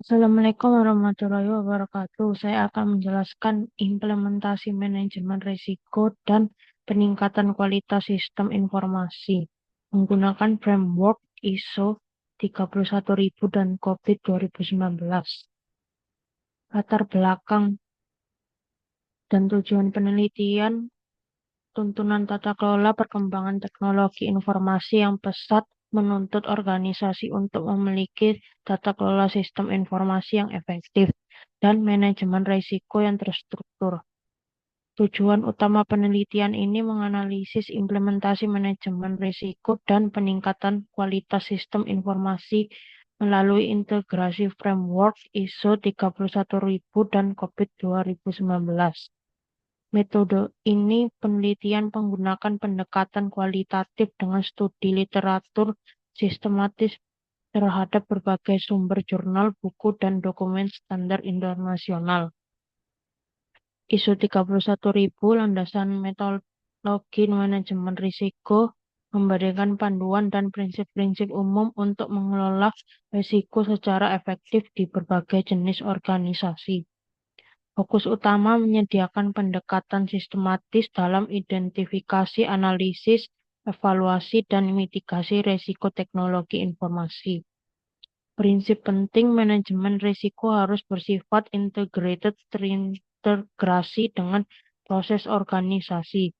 Assalamualaikum warahmatullahi wabarakatuh. Saya akan menjelaskan implementasi manajemen risiko dan peningkatan kualitas sistem informasi menggunakan framework ISO 31000 dan COVID 2019. Latar belakang dan tujuan penelitian, tuntunan tata kelola perkembangan teknologi informasi yang pesat menuntut organisasi untuk memiliki tata kelola sistem informasi yang efektif dan manajemen risiko yang terstruktur. Tujuan utama penelitian ini menganalisis implementasi manajemen risiko dan peningkatan kualitas sistem informasi melalui integrasi framework ISO 31000 dan COVID 2019. Metode ini penelitian menggunakan pendekatan kualitatif dengan studi literatur sistematis terhadap berbagai sumber jurnal, buku, dan dokumen standar internasional. ISO 31000 landasan metodologi manajemen risiko memberikan panduan dan prinsip-prinsip umum untuk mengelola risiko secara efektif di berbagai jenis organisasi. Fokus utama menyediakan pendekatan sistematis dalam identifikasi, analisis, evaluasi, dan mitigasi risiko teknologi informasi. Prinsip penting manajemen risiko harus bersifat integrated, terintegrasi dengan proses organisasi,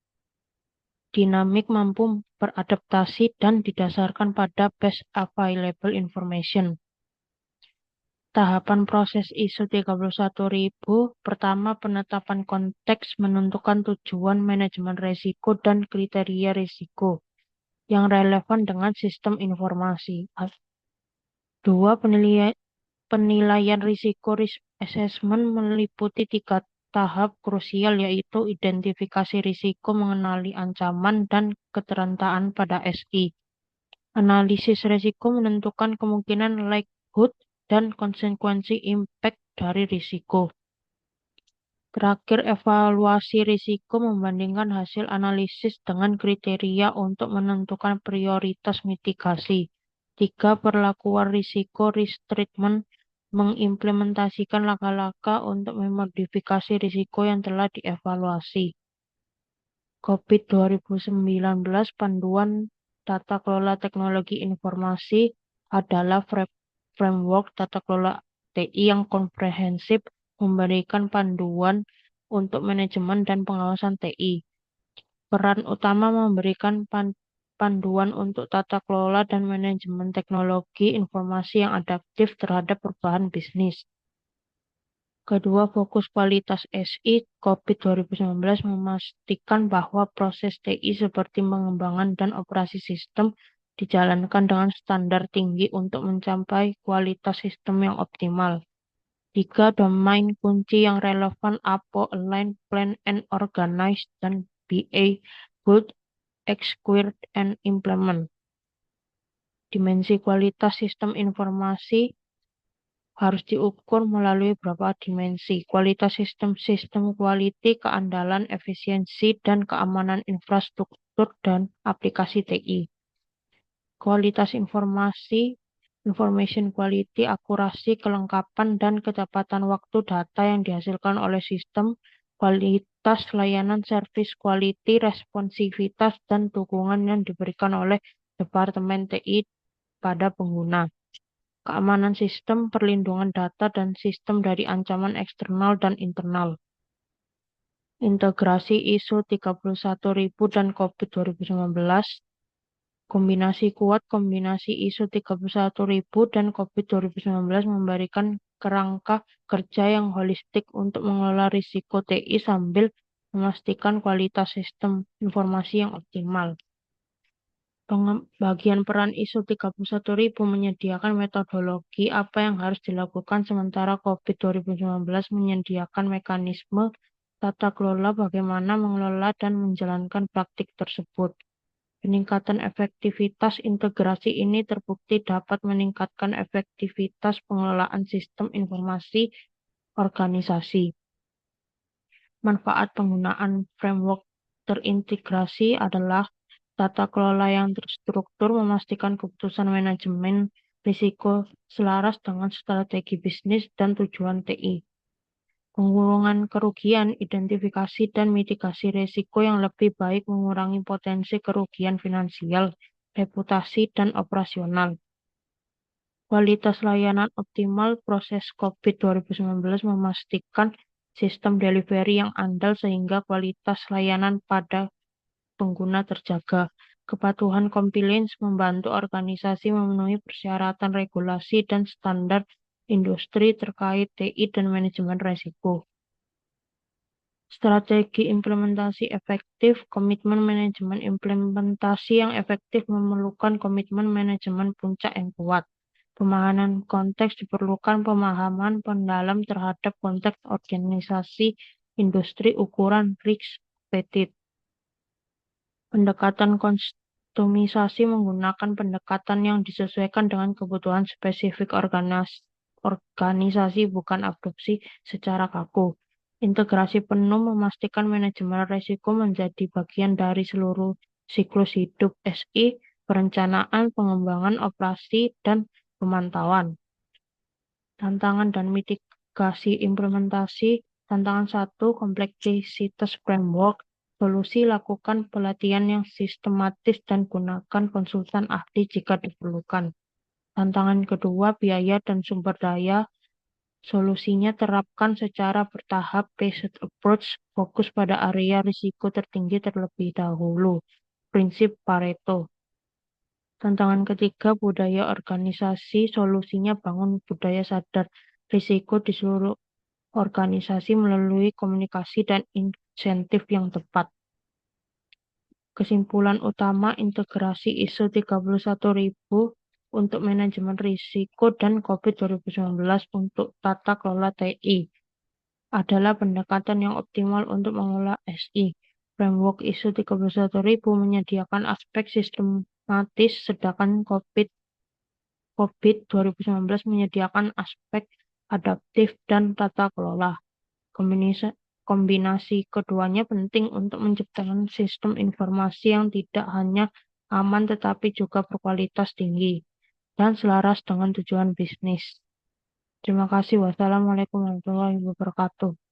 dinamik, mampu beradaptasi, dan didasarkan pada best available information. Tahapan proses ISO 31000, pertama penetapan konteks menentukan tujuan manajemen risiko dan kriteria risiko yang relevan dengan sistem informasi. Dua, penilaian risiko risk assessment meliputi 3 tahap krusial yaitu identifikasi risiko, mengenali ancaman, dan keterentaan pada SI. Analisis risiko menentukan kemungkinan likelihood dan konsekuensi impact dari risiko. Terakhir, evaluasi risiko membandingkan hasil analisis dengan kriteria untuk menentukan prioritas mitigasi. 3. Perlakuan risiko risk treatment mengimplementasikan langkah-langkah untuk memodifikasi risiko yang telah dievaluasi. COVID 2019 Panduan Tata Kelola Teknologi Informasi adalah framework tata kelola TI yang komprehensif, memberikan panduan untuk manajemen dan pengawasan TI. Peran utama memberikan panduan untuk tata kelola dan manajemen teknologi informasi yang adaptif terhadap perubahan bisnis. Kedua, fokus kualitas SI COVID 2019 memastikan bahwa proses TI seperti pengembangan dan operasi sistem dijalankan dengan standar tinggi untuk mencapai kualitas sistem yang optimal. 3. Domain kunci yang relevan APO, Align, Plan, and Organize, dan BA, Build, Execute, and Implement. Dimensi kualitas sistem informasi harus diukur melalui beberapa dimensi. Kualitas sistem quality, keandalan, efisiensi, dan keamanan infrastruktur dan aplikasi TI. Kualitas informasi, information quality, akurasi, kelengkapan, dan kecepatan waktu data yang dihasilkan oleh sistem. Kualitas layanan, service quality, responsivitas, dan dukungan yang diberikan oleh Departemen TI pada pengguna. Keamanan sistem, perlindungan data, dan sistem dari ancaman eksternal dan internal. Integrasi ISO 31000 dan COVID 2019. Kombinasi kuat kombinasi ISO 31000 dan COVID 2019 memberikan kerangka kerja yang holistik untuk mengelola risiko TI sambil memastikan kualitas sistem informasi yang optimal. Bagian peran ISO 31000 menyediakan metodologi apa yang harus dilakukan sementara COVID 2019 menyediakan mekanisme tata kelola bagaimana mengelola dan menjalankan praktik tersebut. Peningkatan efektivitas integrasi ini terbukti dapat meningkatkan efektivitas pengelolaan sistem informasi organisasi. Manfaat penggunaan framework terintegrasi adalah tata kelola yang terstruktur, memastikan keputusan manajemen risiko selaras dengan strategi bisnis dan tujuan TI. Pengurangan kerugian, identifikasi dan mitigasi risiko yang lebih baik mengurangi potensi kerugian finansial, reputasi, dan operasional. Kualitas layanan optimal. Proses COVID 2019 memastikan sistem delivery yang andal sehingga kualitas layanan pada pengguna terjaga. Kepatuhan compliance membantu organisasi memenuhi persyaratan regulasi dan standar industri terkait TI dan manajemen risiko. Strategi implementasi efektif. Komitmen manajemen implementasi yang efektif memerlukan komitmen manajemen puncak yang kuat. Pemahaman konteks. Diperlukan pemahaman mendalam terhadap konteks organisasi, industri, ukuran, risk, petit. Pendekatan kustomisasi menggunakan pendekatan yang disesuaikan dengan kebutuhan spesifik organisasi, bukan adopsi secara kaku. Integrasi penuh. Memastikan manajemen risiko menjadi bagian dari seluruh siklus hidup SI, perencanaan, pengembangan, operasi, dan pemantauan. Tantangan dan mitigasi implementasi. Tantangan 1, kompleksitas framework. Solusi. Lakukan pelatihan yang sistematis dan gunakan konsultan ahli jika diperlukan. Tantangan kedua, biaya dan sumber daya. Solusinya terapkan secara bertahap, phased approach, fokus pada area risiko tertinggi terlebih dahulu. Prinsip Pareto. Tantangan ketiga, budaya organisasi. Solusinya bangun budaya sadar risiko di seluruh organisasi melalui komunikasi dan insentif yang tepat. Kesimpulan utama, integrasi ISO 31000 untuk manajemen risiko dan COVID 2019 untuk tata kelola TI adalah pendekatan yang optimal untuk mengelola SI. Framework ISO 31000 menyediakan aspek sistematis, sedangkan COVID 2019 menyediakan aspek adaptif dan tata kelola. Kombinasi keduanya penting untuk menciptakan sistem informasi yang tidak hanya aman tetapi juga berkualitas tinggi dan selaras dengan tujuan bisnis. Terima kasih. Wassalamualaikum warahmatullahi wabarakatuh.